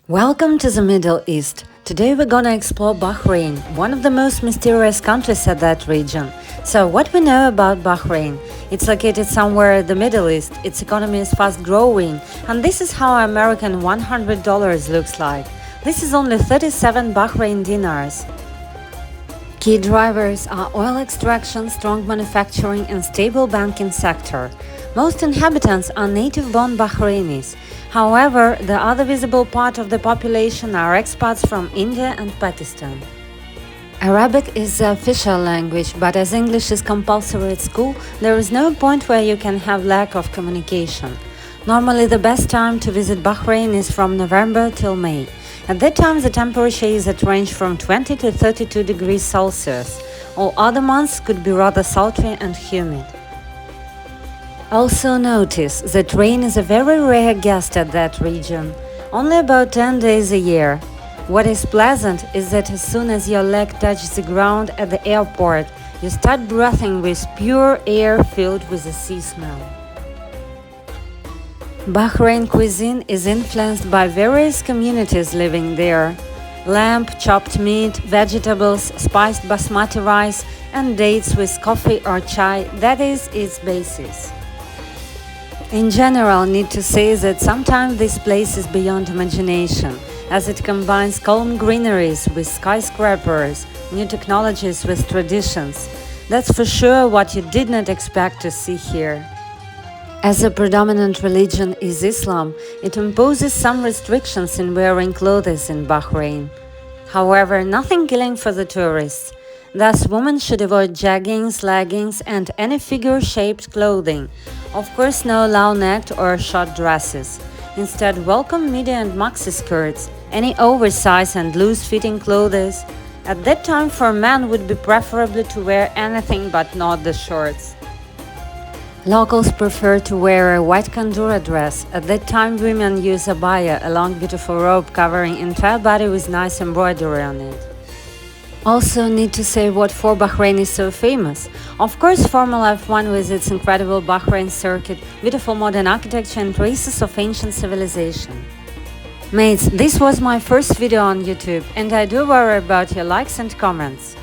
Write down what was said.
Welcome to the Middle East. Today we're gonna explore Bahrain, one of the most mysterious countries at that region. So what we know about Bahrain? It's located somewhere in the Middle East, its economy is fast growing, and this is how American $100 looks like. This is only 37 Bahrain dinars. Key drivers are oil extraction, strong manufacturing and stable banking sector. Most inhabitants are native-born Bahrainis. However, the other visible part of the population are expats from India and Pakistan. Arabic is the official language, but as English is compulsory at school, there is no point where you can have lack of communication. Normally, the best time to visit Bahrain is from November till May. At that time, the temperature is at range from 20 to 32 degrees Celsius. All other months could be rather sultry and humid. Also notice that rain is a very rare guest at that region, only about 10 days a year. What is pleasant is that as soon as your leg touches the ground at the airport, you start breathing with pure air filled with the sea smell. Bahrain cuisine is influenced by various communities living there. Lamb, chopped meat, vegetables, spiced basmati rice, and dates with coffee or chai, that is its basis. In general, need to say that sometimes this place is beyond imagination, as it combines calm greeneries with skyscrapers, new technologies with traditions. That's for sure what you did not expect to see here. As the predominant religion is Islam, it imposes some restrictions in wearing clothes in Bahrain. However, nothing killing for the tourists. Thus, women should avoid jeggings, leggings, and any figure-shaped clothing. Of course, no low-necked or short dresses. Instead, welcome midi and maxi skirts, any oversized and loose-fitting clothes. At that time, for men would be preferable to wear anything but not the shorts. Locals prefer to wear a white kandura dress. At that time, women use abaya, a long beautiful robe covering entire body with nice embroidery on it. Also need to say what for Bahrain is so famous. Of course, Formula F1 with its incredible Bahrain circuit, beautiful modern architecture and traces of ancient civilization. Mates, this was my first video on YouTube, and I do worry about your likes and comments.